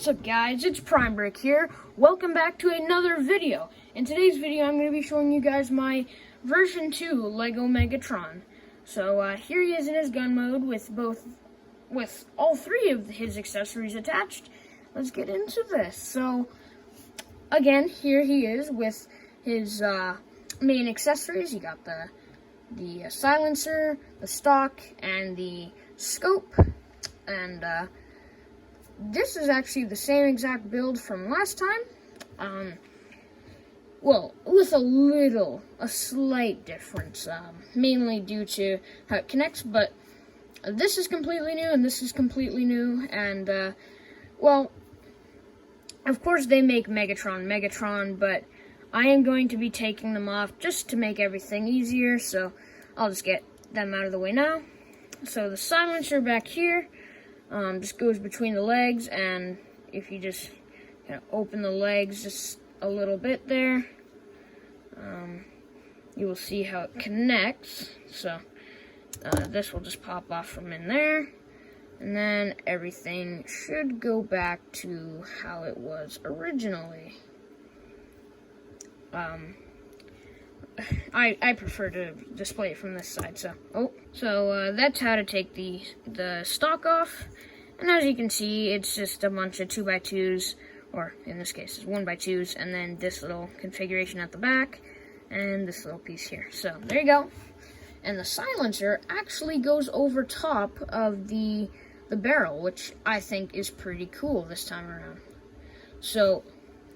What's up guys, it's Prime Brick here. Welcome back to another video. In today's video I'm going to be showing you guys my version 2 Lego Megatron. So here he is in his gun mode with all three of his accessories attached. Let's get into this. So again, here he is with his main accessories. You got the silencer, the stock, and the scope. And this is actually the same exact build from last time. Well, with a slight difference, mainly due to how it connects, but this is completely new, and this is completely new, and, well, of course they make Megatron, but I am going to be taking them off just to make everything easier, so I'll just get them out of the way now. So the silencer back here, just goes between the legs, and if you just kind of open the legs just a little bit there, you will see how it connects. So this will just pop off from in there, and then everything should go back to how it was originally. I prefer to display it from this side, so that's how to take the stock off. And as you can see, it's just a bunch of 2x2s, or in this case, it's 1x2s, and then this little configuration at the back, and this little piece here. So there you go. And the silencer actually goes over top of the barrel, which I think is pretty cool this time around. So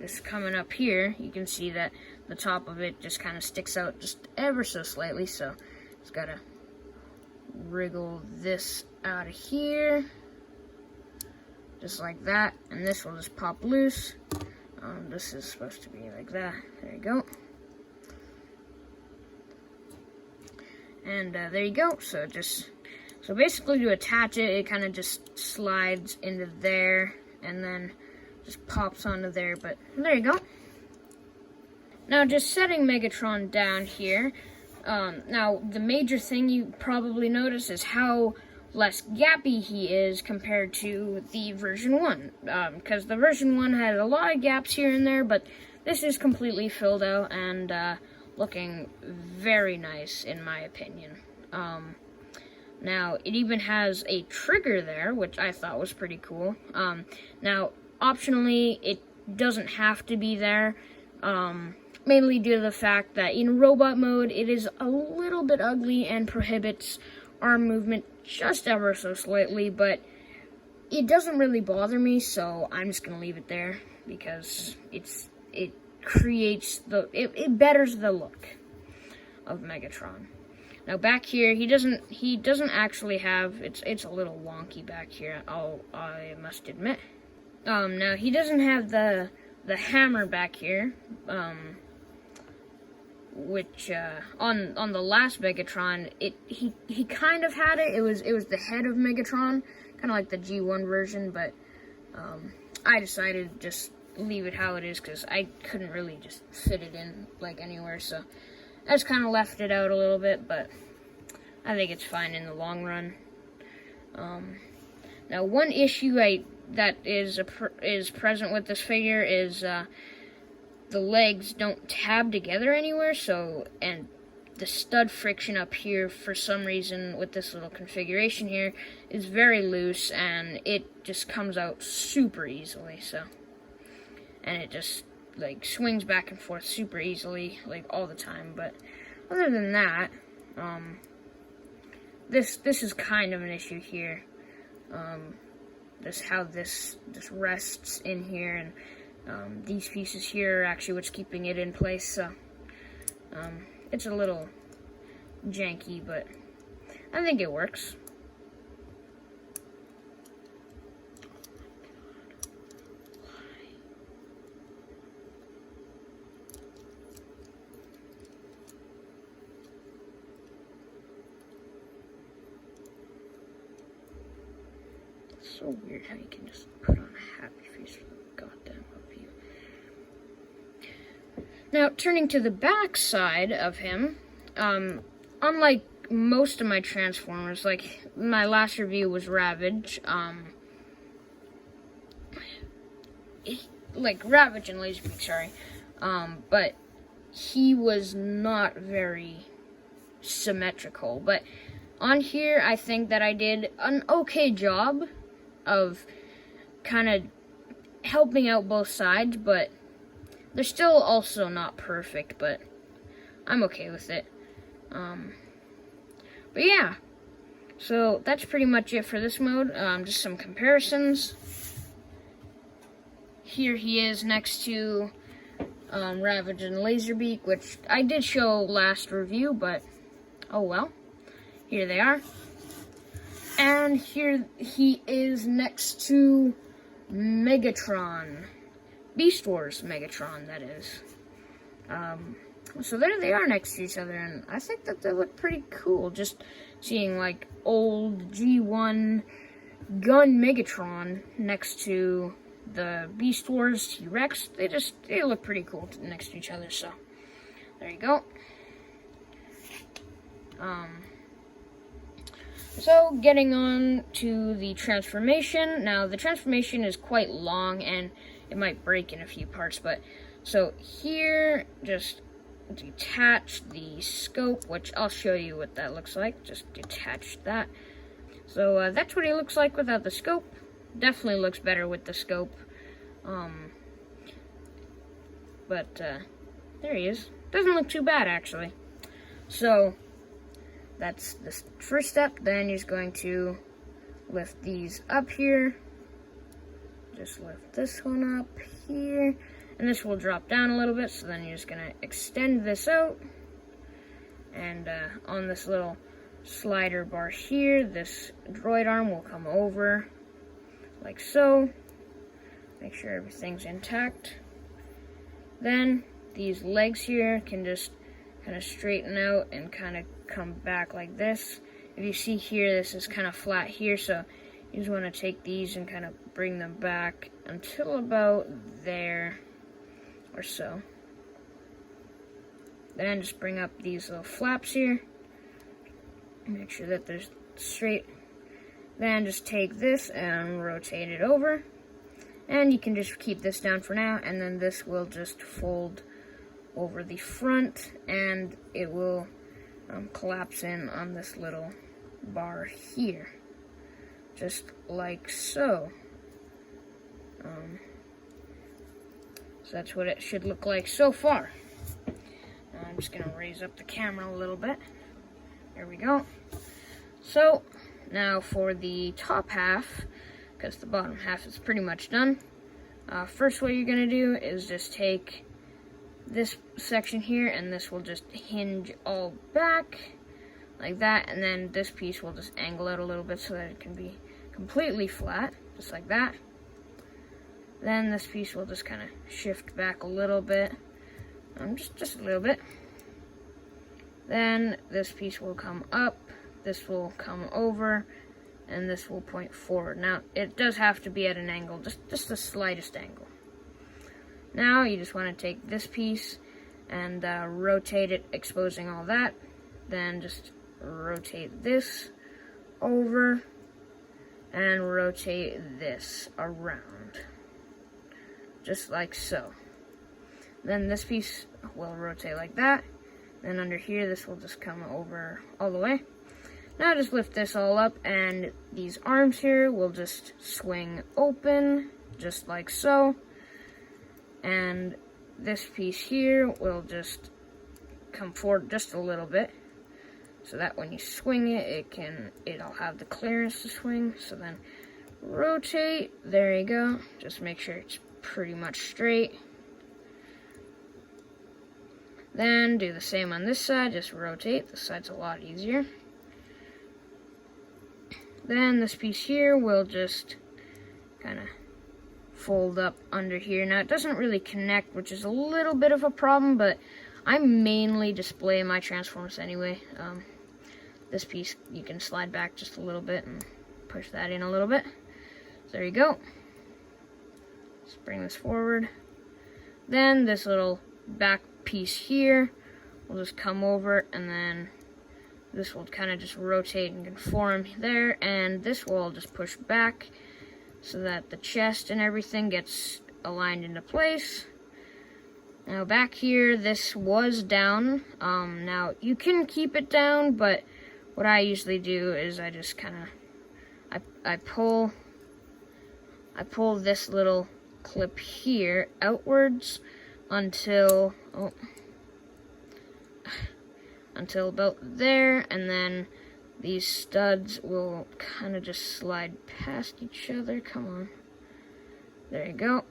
just coming up here, you can see that the top of it just kind of sticks out just ever so slightly, so just gotta wriggle this out of here, just like that, and this will just pop loose. This is supposed to be like that. There you go. And there you go. So basically to attach it, it kind of just slides into there, and then just pops onto there, but there you go. Now, just setting Megatron down here, now the major thing you probably notice is how less gappy he is compared to the version 1, because the version 1 had a lot of gaps here and there, but this is completely filled out and looking very nice in my opinion. Now, it even has a trigger there, which I thought was pretty cool. Now, optionally, it doesn't have to be there, mainly due to the fact that in robot mode, it is a little bit ugly and prohibits arm movement just ever so slightly, but it doesn't really bother me, so I'm just going to leave it there, because it creates it betters the look of Megatron. Now back here, he doesn't actually have, it's a little wonky back here, I must admit. Now he doesn't have the hammer back here, which on the last Megatron, he kind of had it. It was the head of Megatron, kind of like the G1 version, but I decided to just leave it how it is because I couldn't really just fit it in like anywhere, so I just kind of left it out a little bit, but I think it's fine in the long run. Now, one issue that is present with this figure is the legs don't tab together anywhere, and the stud friction up here, for some reason, with this little configuration here, is very loose, and it just comes out super easily, and it just, like, swings back and forth super easily, like, all the time. But other than that, this is kind of an issue here. How this rests in here, and these pieces here are actually what's keeping it in place, so it's a little janky, but I think it works. It's so weird how you can just put on a happy face for the goddamn review. Now, turning to the back side of him, unlike most of my Transformers, like my last review was Ravage, like Ravage and Laserbeak, sorry. But he was not very symmetrical. But on here, I think that I did an okay job of kind of helping out both sides, but they're still also not perfect, but I'm okay with it. But yeah, so that's pretty much it for this mode. Just some comparisons. Here he is next to Ravage and Laserbeak, which I did show last review, but oh well. Here they are. And here he is next to Megatron. Beast Wars Megatron, that is. So there they are next to each other, and I think that they look pretty cool. Just seeing like old G1 gun Megatron next to the Beast Wars T-Rex. They look pretty cool next to each other, so there you go. So getting on to the transformation. Now the transformation is quite long and it might break in a few parts, but so here, just detach the scope, which I'll show you what that looks like. Just detach that. So that's what he looks like without the scope. Definitely looks better with the scope. But there he is. Doesn't look too bad, actually. So that's the first step. Then he's going to lift these up here. Just lift this one up here. And this will drop down a little bit, so then you're just going to extend this out. And on this little slider bar here, this droid arm will come over like so. Make sure everything's intact. Then these legs here can just kind of straighten out and kind of come back like this. If you see here, this is kind of flat here, so you just want to take these and kind of bring them back until about there or so. Then just bring up these little flaps here. Make sure that they're straight. Then just take this and rotate it over. And you can just keep this down for now, and then this will just fold over the front, and it will collapse in on this little bar here. Just like so. So that's what it should look like so far. I'm just going to raise up the camera a little bit. There we go. So, now for the top half, because the bottom half is pretty much done. First, what you're going to do is just take this section here, and this will just hinge all back like that, and then this piece will just angle out a little bit so that it can be completely flat, just like that. Then this piece will just kind of shift back a little bit, just a little bit. Then this piece will come up, this will come over, and this will point forward. Now, it does have to be at an angle, just the slightest angle. Now, you just want to take this piece and rotate it, exposing all that. Then just rotate this over and rotate this around. Just like so. Then this piece will rotate like that. Then under here, this will just come over all the way. Now just lift this all up, and these arms here will just swing open, just like so. And this piece here will just come forward just a little bit, so that when you swing it, it'll have the clearance to swing. So then rotate, there you go. Just make sure it's pretty much straight. Then do the same on this side, just rotate. This side's a lot easier. Then this piece here will just kind of fold up under here. Now it doesn't really connect, which is a little bit of a problem, but I mainly display my transformers anyway. This piece you can slide back just a little bit and push that in a little bit. So there you go. Let's bring this forward. Then this little back piece here will just come over, and then this will kind of just rotate and conform there, and this will just push back so that the chest and everything gets aligned into place. Now back here, this was down. Now you can keep it down, but what I usually do is I just kind of, I pull this little clip here outwards until, until about there, and then these studs will kind of just slide past each other. Come on. There you go.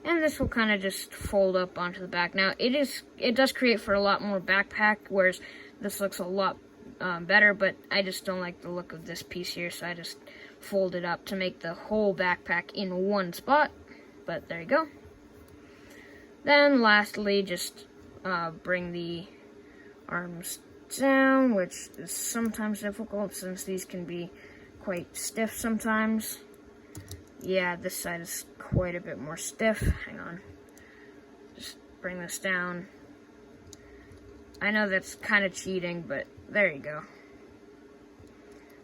And this will kind of just fold up onto the back. Now, it does create for a lot more backpack, whereas this looks a lot better, but I just don't like the look of this piece here, so I just fold it up to make the whole backpack in one spot. But there you go. Then, lastly, just bring the arms down, which is sometimes difficult since these can be quite stiff sometimes. Yeah, this side is quite a bit more stiff. Hang on. Just bring this down. I know that's kind of cheating, but there you go.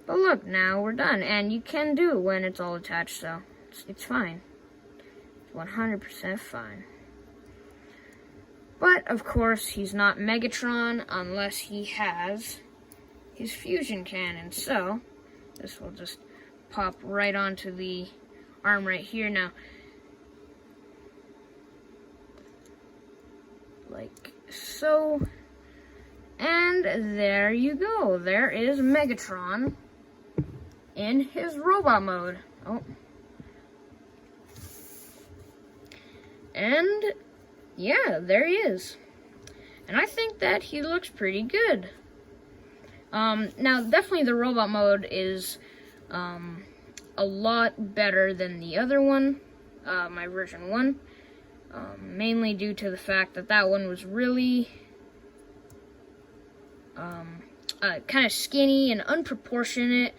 But look, now we're done. And you can do it when it's all attached, so it's fine. It's 100% fine. But, of course, he's not Megatron unless he has his fusion cannon. So, this will just pop right onto the arm right here. Now, like so. And there you go. There is Megatron in his robot mode. Oh. And yeah, there he is. And I think that he looks pretty good. Now, definitely the robot mode is a lot better than the other one, my version 1. Mainly due to the fact that that one was really kind of skinny and unproportionate.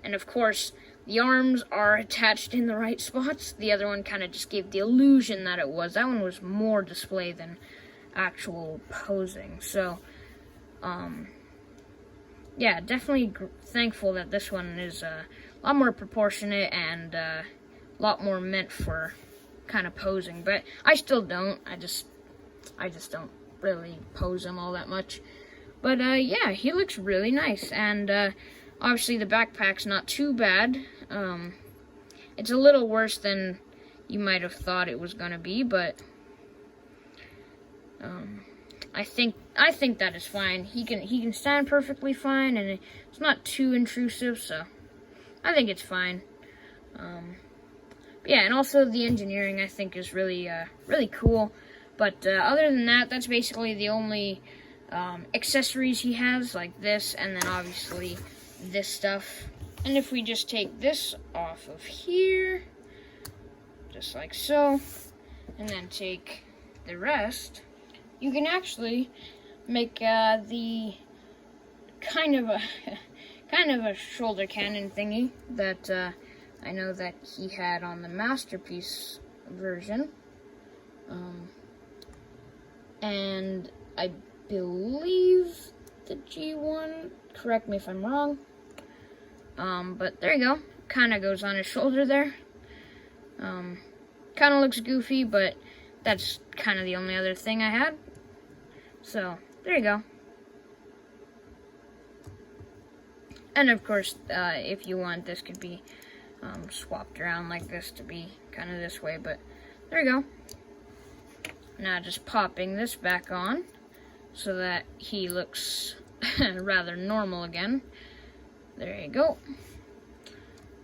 And of course, the arms are attached in the right spots. The other one kind of just gave the illusion that it was. That one was more display than actual posing. So, yeah, definitely thankful that this one is a lot more proportionate and a lot more meant for kind of posing. But I still don't. I just don't really pose him all that much. But, yeah, he looks really nice. And, obviously, the backpack's not too bad. It's a little worse than you might have thought it was gonna be, but I think that is fine. He can stand perfectly fine, and it's not too intrusive, so I think it's fine. Yeah, and also the engineering I think is really really cool. But other than that, that's basically the only accessories he has, like this, and then obviously this stuff. And if we just take this off of here, just like so, and then take the rest, you can actually make the kind of a shoulder cannon thingy that I know that he had on the Masterpiece version, and I believe the G1. Correct me if I'm wrong. But there you go. Kind of goes on his shoulder there. Kind of looks goofy, but that's kind of the only other thing I had. So, there you go. And of course, if you want, this could be swapped around like this to be kind of this way, but there you go. Now just popping this back on so that he looks rather normal again. There you go.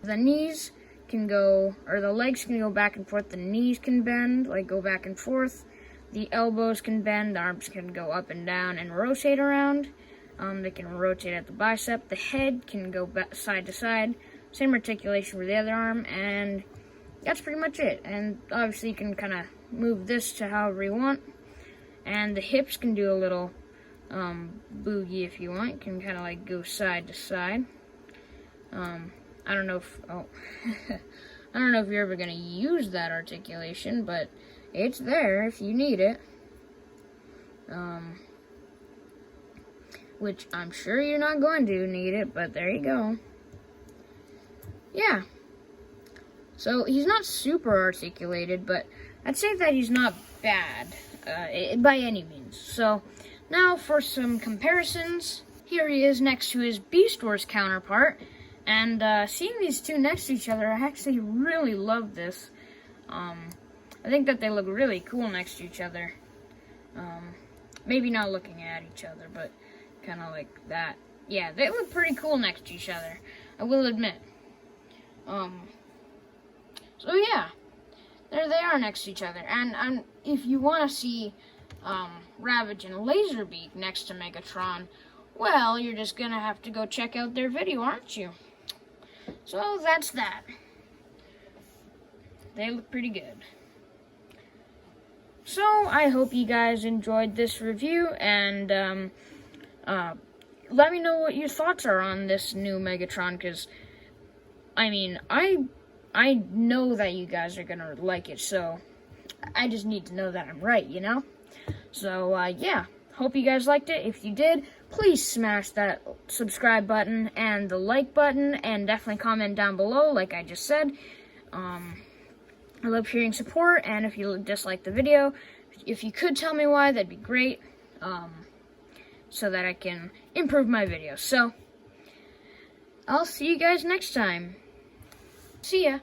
The knees can go, or the legs can go back and forth. The knees can bend, like go back and forth. The elbows can bend. The arms can go up and down and rotate around. They can rotate at the bicep. The head can go back side to side. Same articulation for the other arm, and that's pretty much it. And obviously you can kind of move this to however you want. And the hips can do a little boogie if you want. You can kind of like go side to side. I don't know if I don't know if you're ever gonna use that articulation, but it's there if you need it. Which I'm sure you're not going to need it, but there you go. Yeah. So he's not super articulated, but I'd say that he's not bad by any means. So now for some comparisons. Here he is next to his Beast Wars counterpart. And seeing these two next to each other, I actually really love this. I think that they look really cool next to each other. Maybe not looking at each other, but kind of like that. Yeah, they look pretty cool next to each other, I will admit. So yeah, there they are next to each other. And if you want to see Ravage and Laserbeak next to Megatron, well, you're just gonna have to go check out their video, aren't you? So that's that. They look pretty good. So I hope you guys enjoyed this review, and let me know what your thoughts are on this new Megatron, because I mean, I know that you guys are gonna like it, so I just need to know that I'm right, you know? So yeah, hope you guys liked it. If you did, please smash that subscribe button and the like button, and definitely comment down below, like I just said. I love hearing support, and if you dislike the video, if you could tell me why, that'd be great, so that I can improve my videos. So, I'll see you guys next time. See ya.